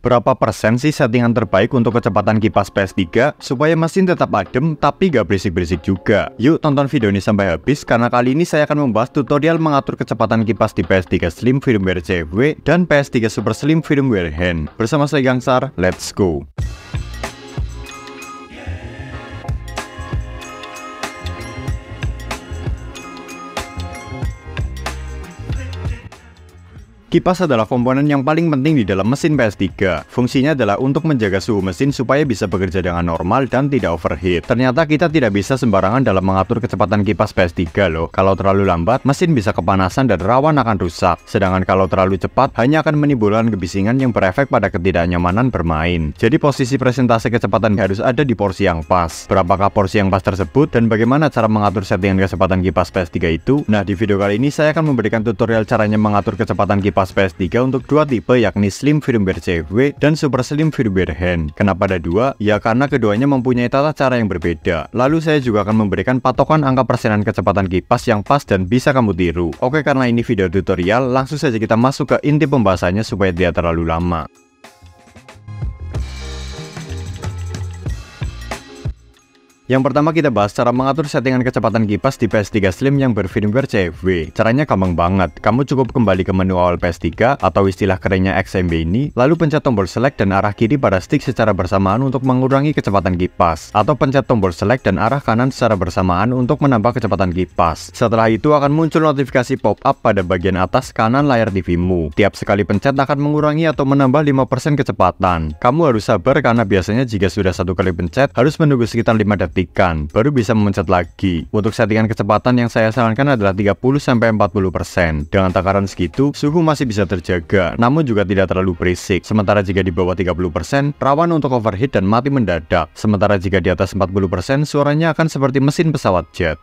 Berapa persen sih settingan terbaik untuk kecepatan kipas PS3 supaya mesin tetap adem tapi gak berisik-berisik juga? Yuk tonton video ini sampai habis karena kali ini saya akan membahas tutorial mengatur kecepatan kipas di PS3 Slim firmware CFW dan PS3 Super Slim firmware Hand. Bersama saya Gangsar, let's go! Kipas adalah komponen yang paling penting di dalam mesin PS3. Fungsinya adalah untuk menjaga suhu mesin supaya bisa bekerja dengan normal dan tidak overheat. Ternyata kita tidak bisa sembarangan dalam mengatur kecepatan kipas PS3 loh. Kalau terlalu lambat, mesin bisa kepanasan dan rawan akan rusak. Sedangkan kalau terlalu cepat, hanya akan menimbulkan kebisingan yang berefek pada ketidaknyamanan bermain. Jadi posisi presentasi kecepatan harus ada di porsi yang pas. Berapakah porsi yang pas tersebut dan bagaimana cara mengatur settingan kecepatan kipas PS3 itu? Nah, di video kali ini saya akan memberikan tutorial caranya mengatur kecepatan kipas PS3 untuk dua tipe, yakni Slim firmware CFW dan Super Slim firmware Hand. Kenapa ada dua? Ya karena keduanya mempunyai tata cara yang berbeda. Lalu saya juga akan memberikan patokan angka persenan kecepatan kipas yang pas dan bisa kamu tiru. Oke, karena ini video tutorial, langsung saja kita masuk ke inti pembahasannya supaya tidak terlalu lama. Yang pertama kita bahas cara mengatur settingan kecepatan kipas di PS3 Slim yang berfirmware CFW. Caranya gampang banget. Kamu cukup kembali ke menu awal PS3 atau istilah kerennya XMB ini, lalu pencet tombol select dan arah kiri pada stick secara bersamaan untuk mengurangi kecepatan kipas, atau pencet tombol select dan arah kanan secara bersamaan untuk menambah kecepatan kipas. Setelah itu akan muncul notifikasi pop-up pada bagian atas kanan layar TV-mu. Tiap sekali pencet akan mengurangi atau menambah 5% kecepatan. Kamu harus sabar karena biasanya jika sudah satu kali pencet harus menunggu sekitar 5 detik baru bisa memencet lagi. Untuk settingan kecepatan yang saya sarankan adalah 30-40%. Dengan takaran segitu, suhu masih bisa terjaga, namun juga tidak terlalu berisik. Sementara jika di bawah 30%, rawan untuk overheat dan mati mendadak. Sementara jika di atas 40%, suaranya akan seperti mesin pesawat jet.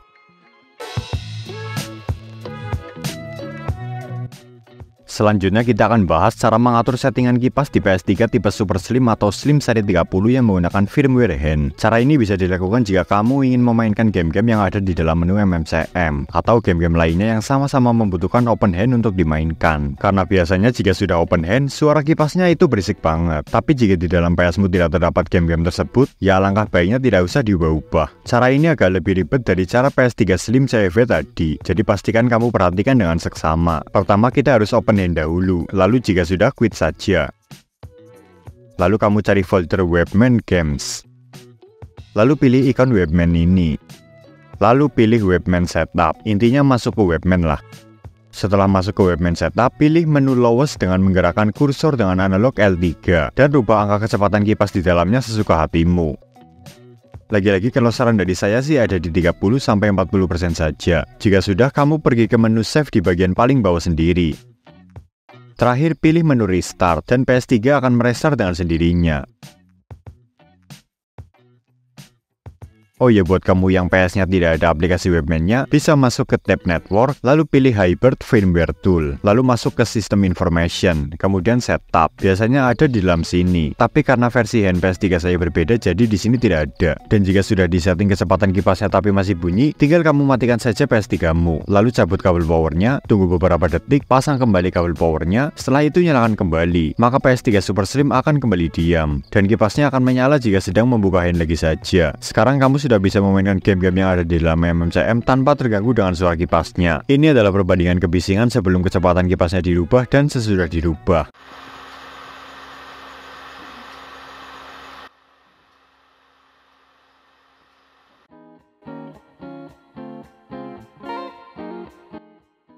Selanjutnya kita akan bahas cara mengatur settingan kipas di PS3 tipe Super Slim atau Slim seri 30 yang menggunakan firmware Hand. Cara ini bisa dilakukan jika kamu ingin memainkan game-game yang ada di dalam menu MMCM atau game-game lainnya yang sama-sama membutuhkan open hand untuk dimainkan. Karena biasanya jika sudah open hand, suara kipasnya itu berisik banget. Tapi jika di dalam PS-mu tidak terdapat game-game tersebut, ya alangkah baiknya tidak usah diubah-ubah. Cara ini agak lebih ribet dari cara PS3 Slim CFW tadi. Jadi pastikan kamu perhatikan dengan seksama. Pertama kita harus open hand dahulu, lalu jika sudah quit saja. Lalu kamu cari folder Webman Games, lalu pilih ikon Webman ini, lalu pilih Webman Setup. Intinya masuk ke Webman lah. Setelah masuk ke Webman Setup, pilih menu lowest dengan menggerakkan kursor dengan analog L3 dan rubah angka kecepatan kipas di dalamnya sesuka hatimu. Lagi-lagi kalau saran dari saya sih ada di 30-40% saja. Jika sudah, kamu pergi ke menu save di bagian paling bawah sendiri. Terakhir pilih menu restart dan PS3 akan merestart dengan sendirinya. Oh ya, buat kamu yang PS-nya tidak ada aplikasi Webman-nya, bisa masuk ke tab Network, lalu pilih Hybrid Firmware Tool, lalu masuk ke System Information, kemudian Setup. Biasanya ada di dalam sini, tapi karena versi hand PS3 saya berbeda, jadi di sini tidak ada. Dan jika sudah disetting kecepatan kipasnya tapi masih bunyi, tinggal kamu matikan saja PS3-mu, lalu cabut kabel powernya, tunggu beberapa detik, pasang kembali kabel powernya, setelah itu nyalakan kembali, maka PS3 Super Slim akan kembali diam, dan kipasnya akan menyala jika sedang membuka hand lagi saja. Sekarang kamu sudah bisa memainkan game-game yang ada di dalam MMCM tanpa terganggu dengan suara kipasnya. Ini adalah perbandingan kebisingan sebelum kecepatan kipasnya dirubah dan sesudah dirubah.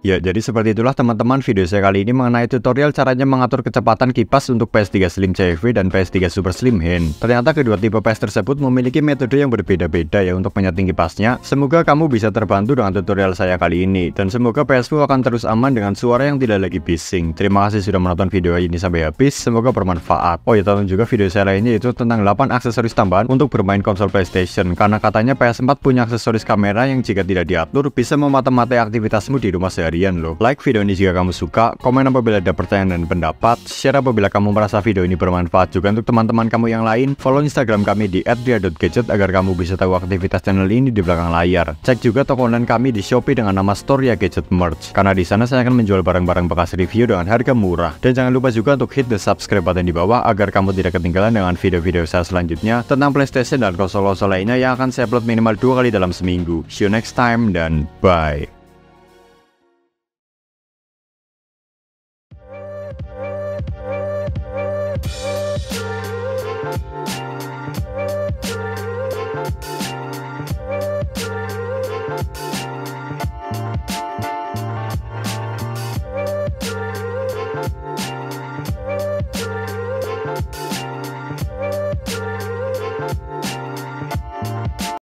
Ya, jadi seperti itulah teman-teman video saya kali ini mengenai tutorial caranya mengatur kecepatan kipas untuk PS3 Slim CFW dan PS3 Super Slim Hand. Ternyata kedua tipe PS tersebut memiliki metode yang berbeda-beda ya untuk menyeting kipasnya. Semoga kamu bisa terbantu dengan tutorial saya kali ini, dan semoga PS-mu akan terus aman dengan suara yang tidak lagi bising. Terima kasih sudah menonton video ini sampai habis, semoga bermanfaat. Oh ya, tonton juga video saya lainnya yaitu tentang 8 aksesoris tambahan untuk bermain konsol PlayStation, karena katanya PS4 punya aksesoris kamera yang jika tidak diatur bisa memata-matai aktivitasmu di rumah sehari harian loh. Like video ini jika kamu suka, komen apabila ada pertanyaan dan pendapat, share apabila kamu merasa video ini bermanfaat juga untuk teman-teman kamu yang lain. Follow Instagram kami di @ria.gadget agar kamu bisa tahu aktivitas channel ini di belakang layar. Cek juga toko online kami di Shopee dengan nama Store Ria Gadget Merch, karena di sana saya akan menjual barang-barang bekas review dengan harga murah. Dan jangan lupa juga untuk hit the subscribe button di bawah agar kamu tidak ketinggalan dengan video-video saya selanjutnya tentang PlayStation dan konsol-konsol lainnya yang akan saya upload minimal 2 kali dalam seminggu. See you next time dan bye.